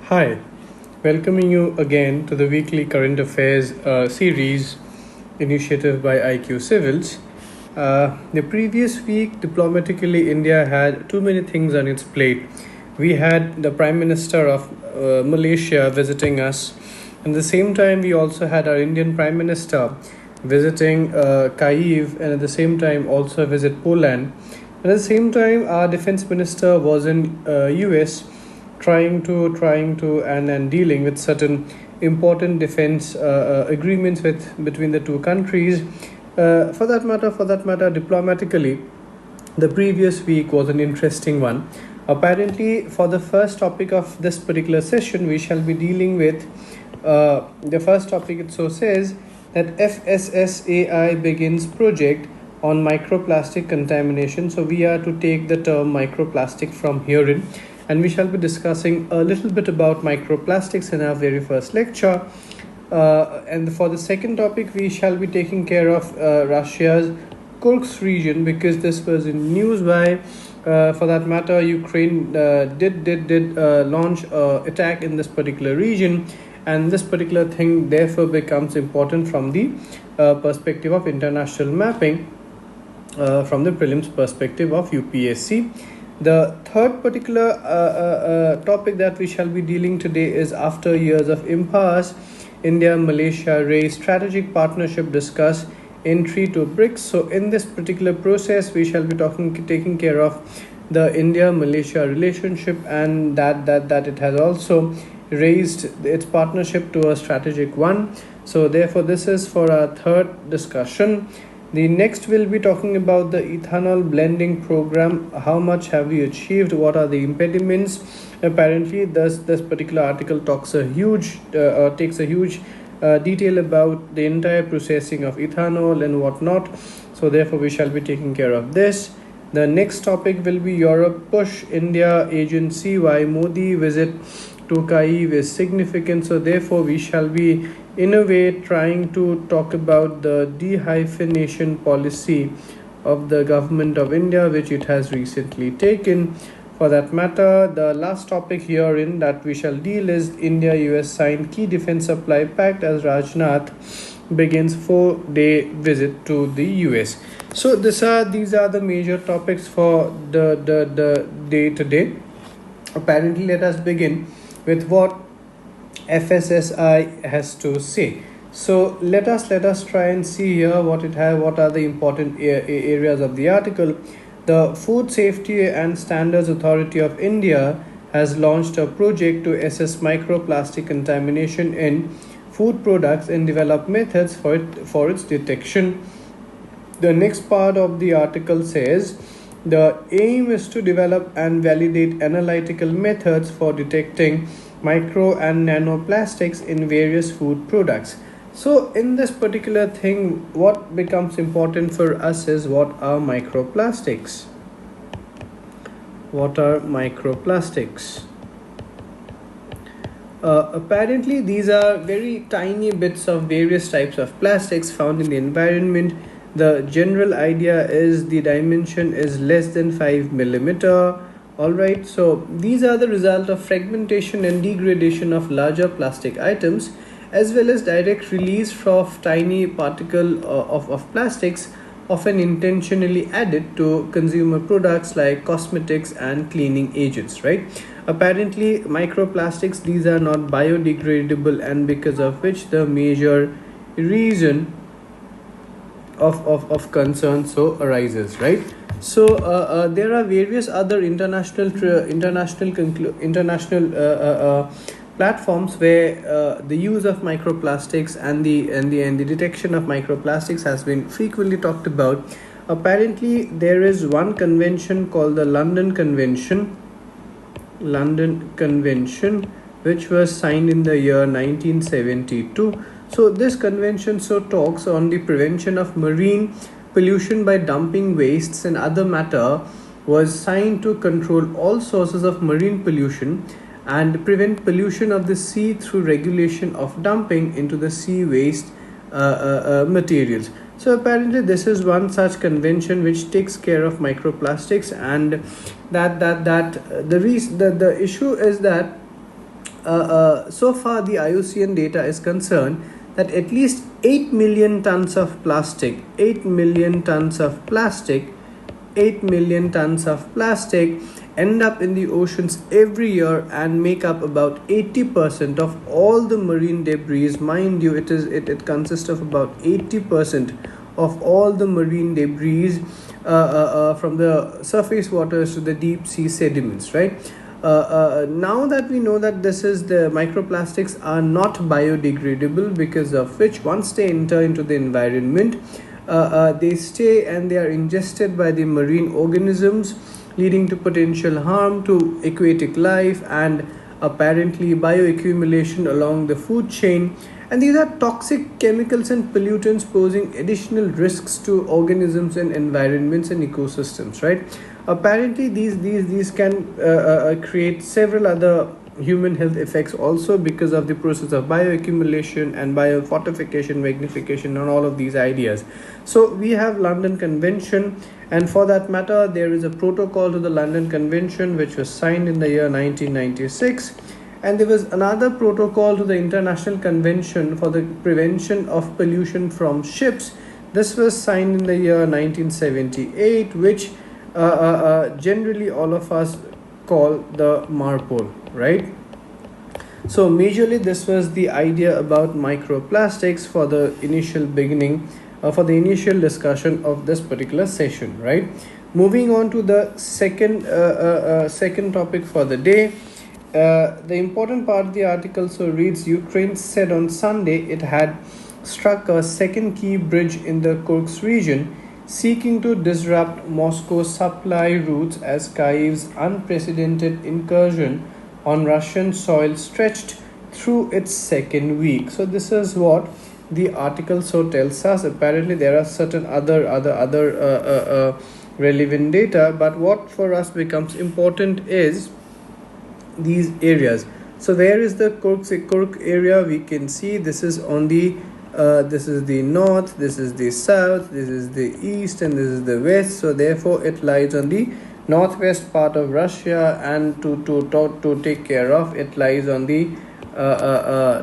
Hi, welcoming you again to the weekly current affairs series initiative by IQCivils. The previous week, diplomatically, India had too many things on its plate. We had the Prime Minister of Malaysia visiting us. At the same time, we also had our Indian Prime Minister visiting Kyiv, and at the same time also visit Poland. At the same time, our Defense Minister was in US trying to and dealing with certain important defense agreements between the two countries. For that matter, diplomatically, the previous week was an interesting one. Apparently, for the first topic of this particular session, we shall be dealing with the first topic. It so says that FSSAI begins project on microplastic contamination. So we are to take the term microplastic from herein, and we shall be discussing a little bit about microplastics in our very first lecture. And for the second topic, we shall be taking care of Russia's Kursk region, because this was in news by, for that matter, Ukraine did launch attack in this particular region, and this particular thing therefore becomes important from the perspective of international mapping, from the prelims perspective of UPSC. The third particular topic that we shall be dealing today is, after years of impasse, India and Malaysia raise strategic partnership, discuss entry to BRICS. So in this particular process, we shall be taking care of the India-Malaysia relationship, and that it has also raised its partnership to a strategic one. So therefore, this is for our third discussion. The next will be talking about the ethanol blending program. How much have we achieved? What are the impediments? Apparently, this particular article takes a huge detail about the entire processing of ethanol and whatnot. So therefore, we shall be taking care of this. The next topic will be Europe push India agency. Why Modi visit to Kyiv is significant. So therefore, we shall be in a way trying to talk about the dehyphenation policy of the government of India, which it has recently taken. For that matter, the last topic herein that we shall deal is India-US signed key defense supply pact as Rajnath begins 4-day visit to the US. So these are the major topics for the day today. Apparently, let us begin with what FSSI has to say. So let us try and see here what are the important areas of the article. The Food Safety and Standards Authority of India has launched a project to assess microplastic contamination in food products and develop methods for its detection. The next part of the article says the aim is to develop and validate analytical methods for detecting micro and nanoplastics in various food products. So in this particular thing, what becomes important for us is, what are microplastics? What are microplastics? Apparently, these are very tiny bits of various types of plastics found in the environment. The general idea is the dimension is less than 5 millimeter. Alright, so these are the result of fragmentation and degradation of larger plastic items, as well as direct release of tiny particle of plastics, often intentionally added to consumer products like cosmetics and cleaning agents, right? Apparently, microplastics, these are not biodegradable, and because of which the major reason of concern so arises, right? So there are various other international platforms where the use of microplastics and the detection of microplastics has been frequently talked about. Apparently, there is one convention called the London Convention, which was signed in the year 1972. So this convention talks on the prevention of marine pollution by dumping wastes and other matter, was signed to control all sources of marine pollution and prevent pollution of the sea through regulation of dumping into the sea waste materials. So apparently this is one such convention which takes care of microplastics, and the issue is that so far the IUCN data is concerned that at least 8 million tons of plastic, 8 million tons of plastic, 8 million tons of plastic end up in the oceans every year and make up about 80% of all the marine debris. Mind you, it consists of about 80% of all the marine debris, from the surface waters to the deep sea sediments, right? Now that we know that this is the microplastics are not biodegradable, because of which once they enter into the environment, they stay and they are ingested by the marine organisms, leading to potential harm to aquatic life and apparently bioaccumulation along the food chain. And these are toxic chemicals and pollutants posing additional risks to organisms and environments and ecosystems, right? Apparently these can create several other human health effects also, because of the process of bioaccumulation and biofortification, magnification, and all of these ideas. So we have London Convention, and for that matter there is a protocol to the London Convention which was signed in the year 1996, and there was another protocol to the International Convention for the Prevention of Pollution from Ships. This was signed in the year 1978, which generally all of us call the MARPOL, right? So majorly this was the idea about microplastics for the initial beginning, for the initial discussion of this particular session, right? Moving on to the second topic for the day. The important part of the article so reads: Ukraine said on Sunday it had struck a second key bridge in the Kursk region, seeking to disrupt Moscow's supply routes as Kyiv's unprecedented incursion on Russian soil stretched through its second week. So this is what the article so tells us. Apparently there are certain other relevant data, but what for us becomes important is these areas. So where is the Kursk area? We can see this is on the this is the north, this is the south, this is the east, and this is the west. So therefore it lies on the northwest part of Russia, and to take care of it lies on the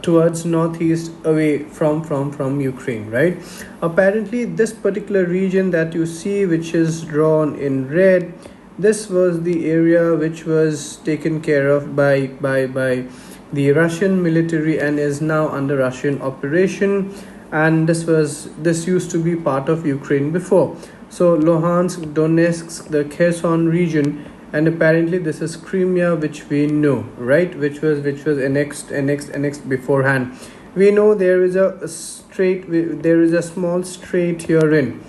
towards northeast, away from Ukraine, right? Apparently this particular region that you see, which is drawn in red, this was the area which was taken care of by the Russian military and is now under Russian operation, and this used to be part of Ukraine before. So Luhansk, Donetsk, the Kherson region, and apparently this is Crimea, which we know, right, which was annexed beforehand. We know there is a small strait herein.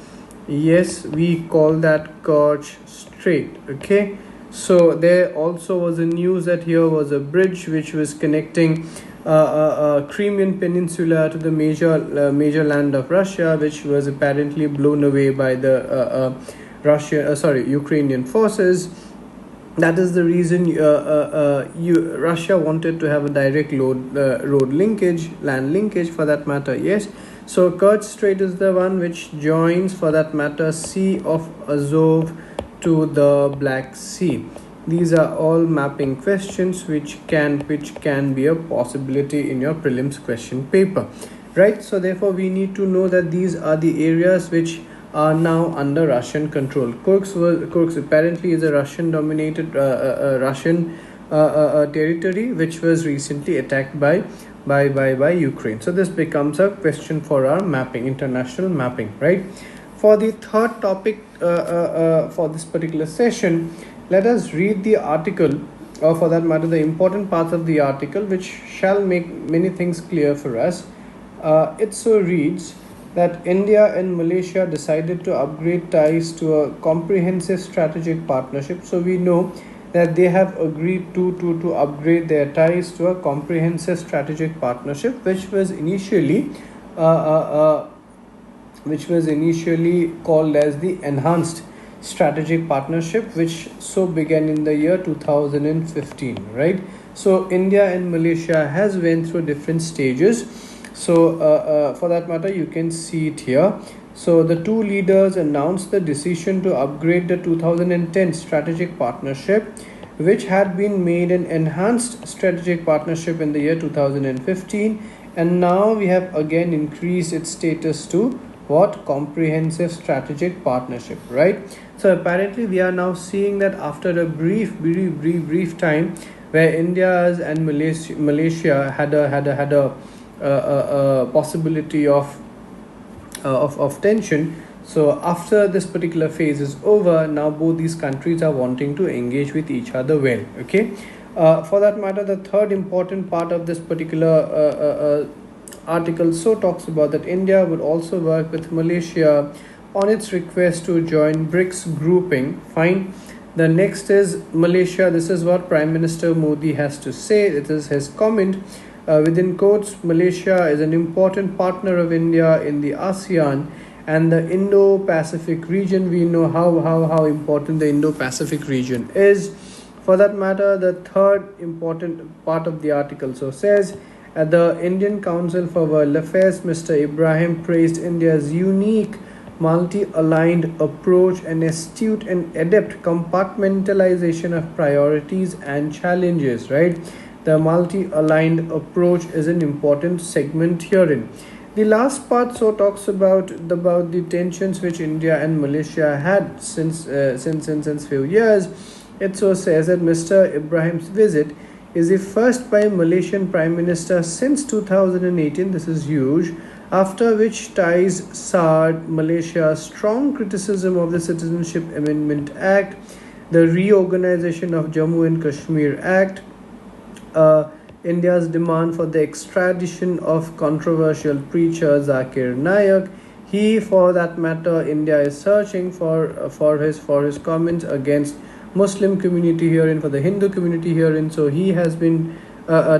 Yes, we call that Kerch Strait. Okay, so there also was a news that here was a bridge which was connecting Crimean Peninsula to the major land of Russia, which was apparently blown away by the Ukrainian forces. That is the reason Russia wanted to have a direct road linkage, land linkage for that matter. Yes, so Kerch Strait is the one which joins, for that matter, Sea of Azov to the Black Sea. These are all mapping questions which can be a possibility in your prelims question paper, right? So therefore we need to know that these are the areas which are now under Russian control. Kursk apparently is a Russian dominated Russian territory which was recently attacked by Ukraine. So this becomes a question for our mapping, international mapping, right? For the third topic for this particular session, let us read the article, or for that matter the important parts of the article, which shall make many things clear for us. It so reads that India and Malaysia decided to upgrade ties to a comprehensive strategic partnership. So we know that they have agreed to upgrade their ties to a comprehensive strategic partnership, which was initially called as the Enhanced Strategic Partnership, which so began in the year 2015, right? So India and Malaysia has went through different stages. So for that matter, you can see it here. So the two leaders announced the decision to upgrade the 2010 strategic partnership which had been made an enhanced strategic partnership in the year 2015, and now we have again increased its status to what? Comprehensive strategic partnership, right? So apparently we are now seeing that after a brief time where India's and Malaysia had a possibility of tension. So after this particular phase is over, now both these countries are wanting to engage with each other well. Okay. For that matter, the third important part of this particular article so talks about that India would also work with Malaysia on its request to join BRICS grouping. Fine. The next is Malaysia. This is what Prime Minister Modi has to say. It is his comment. Within quotes, Malaysia is an important partner of India in the ASEAN and the Indo-Pacific region. We know how important the Indo-Pacific region is. For that matter, the third important part of the article so says, at the Indian Council for World Affairs, Mr. Ibrahim praised India's unique multi-aligned approach and astute and adept compartmentalization of priorities and challenges, right? The multi-aligned approach is an important segment herein. The last part so talks about the tensions which India and Malaysia had since few years. It so says that Mr. Ibrahim's visit is the first by Malaysian Prime Minister since 2018. This is huge. After which ties soured Malaysia's strong criticism of the Citizenship Amendment Act, the Reorganization of Jammu and Kashmir Act, India's demand for the extradition of controversial preacher Zakir Naik. He, for that matter, India is searching for his comments against Muslim community herein, for the Hindu community herein. So he has been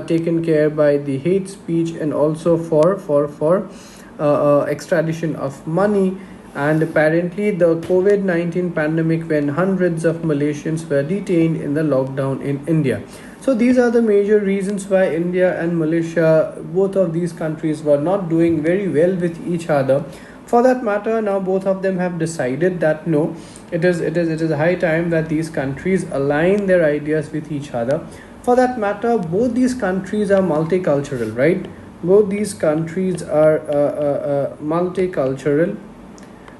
taken care by the hate speech and also for extradition of money. And apparently the COVID-19 pandemic, when hundreds of Malaysians were detained in the lockdown in India. So these are the major reasons why India and Malaysia, both of these countries, were not doing very well with each other. For that matter, now both of them have decided that no, it is high time that these countries align their ideas with each other. For that matter, both these countries are multicultural, right? Both these countries are multicultural,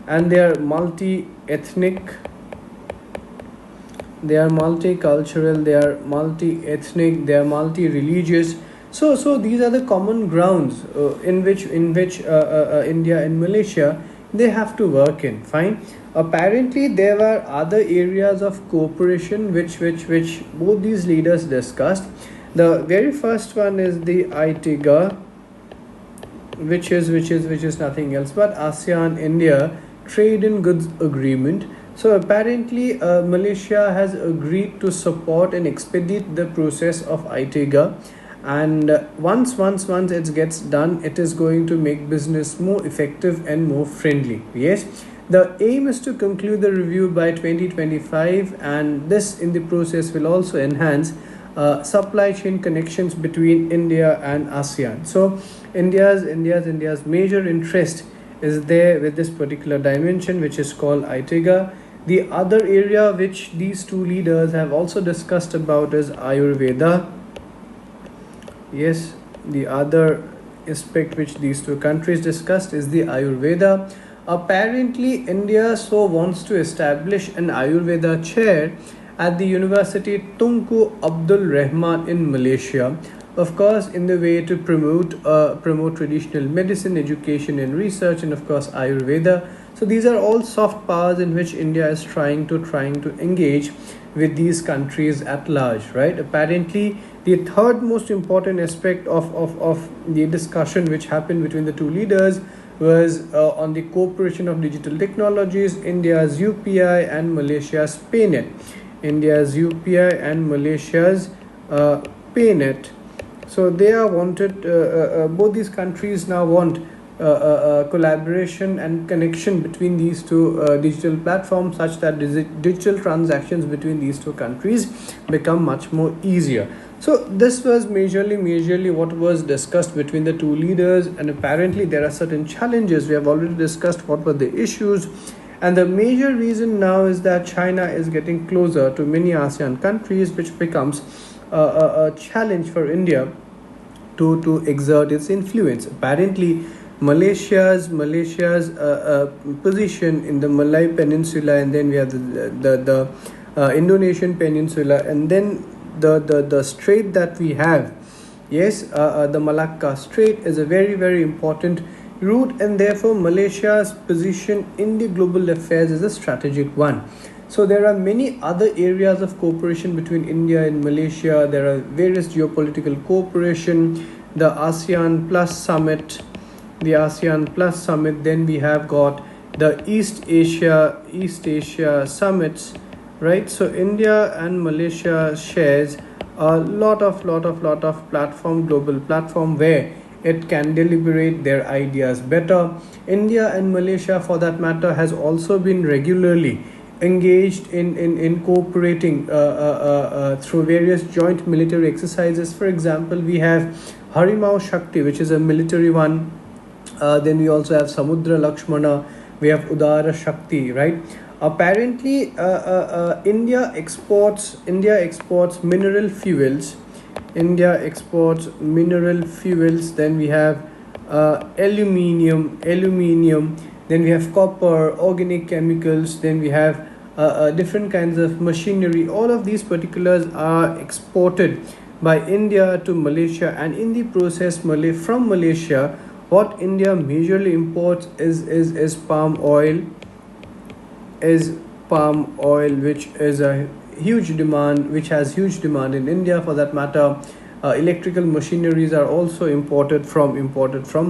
and they are multi-ethnic. They are multicultural, they are multi-ethnic, they are multi-religious. So these are the common grounds in which India and Malaysia, they have to work in. Fine. Apparently there were other areas of cooperation which both these leaders discussed. The very first one is the ITGA, which is nothing else but ASEAN India Trade in Goods Agreement. So apparently Malaysia has agreed to support and expedite the process of ITGA, and once it gets done, it is going to make business more effective and more friendly. Yes, the aim is to conclude the review by 2025, and this in the process will also enhance supply chain connections between India and ASEAN. So India's major interest is there with this particular dimension, which is called ITGA. The other area which these two leaders have also discussed about is Ayurveda. Yes, the other aspect which these two countries discussed is the Ayurveda. Apparently, India so wants to establish an Ayurveda chair at the University Tunku Abdul Rahman in Malaysia. Of course, in the way to promote traditional medicine, education and research, and of course Ayurveda. So these are all soft powers in which India is trying to engage with these countries at large, right? Apparently, the third most important aspect of the discussion which happened between the two leaders was on the cooperation of digital technologies, India's UPI and Malaysia's PayNet. India's UPI and Malaysia's PayNet. So they are wanted, both these countries now want collaboration and connection between these two digital platforms, such that digital transactions between these two countries become much more easier. So this was majorly what was discussed between the two leaders, and apparently there are certain challenges. We have already discussed what were the issues, And the major reason now is that China is getting closer to many ASEAN countries, which becomes a challenge for India to exert its influence. Apparently, Malaysia's position in the Malay Peninsula, and then we have the Indonesian Peninsula, and then the strait that we have. Yes, the Malacca Strait is a very, very important route, and therefore Malaysia's position in the global affairs is a strategic one. So there are many other areas of cooperation between India and Malaysia. There are various geopolitical cooperation, the ASEAN Plus Summit, then we have got the East Asia summits, right? So India and Malaysia shares a lot of platform, global platform, where it can deliberate their ideas better. India and Malaysia, for that matter, has also been regularly engaged in cooperating through various joint military exercises. For example, we have Harimau Shakti, which is a military one. Then we also have Samudra Lakshmana, we have Udara Shakti, right? Apparently, India exports mineral fuels. Then we have aluminium. Then we have copper, organic chemicals. Then we have different kinds of machinery. All of these particulars are exported by India to Malaysia, and in the process, from Malaysia, what India majorly imports is palm oil, which is a huge demand, which has huge demand in India. For that matter, electrical machineries are also imported from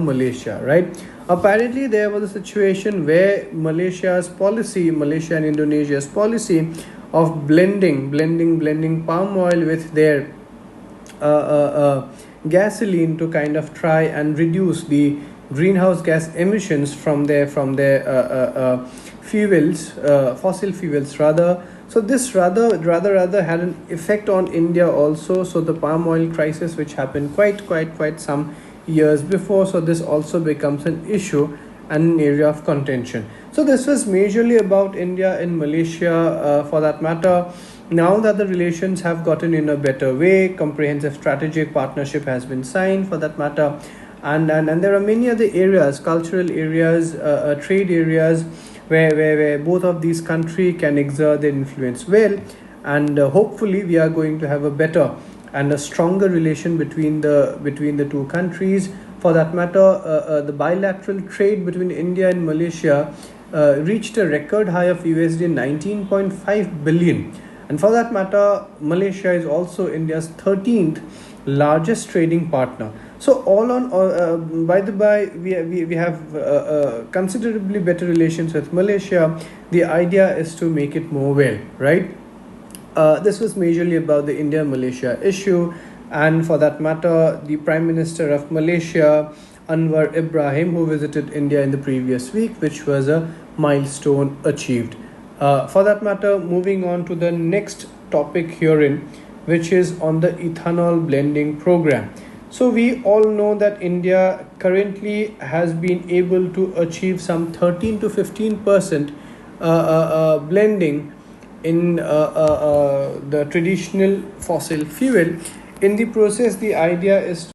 Malaysia, right? Apparently, there was a situation where Malaysia and Indonesia's policy of blending palm oil with their gasoline to kind of try and reduce the greenhouse gas emissions from their fuels, fossil fuels rather. So this rather had an effect on India also. So the palm oil crisis, which happened quite some years before, so this also becomes an issue and an area of contention. So this was majorly about India and Malaysia. For that matter, now that the relations have gotten in a better way, comprehensive strategic partnership has been signed, for that matter, and there are many other areas, cultural areas, trade areas, where both of these countries can exert their influence well, and hopefully we are going to have a better and a stronger relation between the two countries. For that matter, the bilateral trade between India and Malaysia reached a record high of USD 19.5 billion. And for that matter, Malaysia is also India's 13th largest trading partner. So by the by, we have considerably better relations with Malaysia. The idea is to make it more well, right? This was majorly about the India-Malaysia issue. And for that matter, the Prime Minister of Malaysia, Anwar Ibrahim, who visited India in the previous week, which was a milestone achieved. For that matter, moving on to the next topic herein, which is on the ethanol blending program. So we all know that India currently has been able to achieve some 13 to 15% blending in the traditional fossil fuel. In the process, the idea is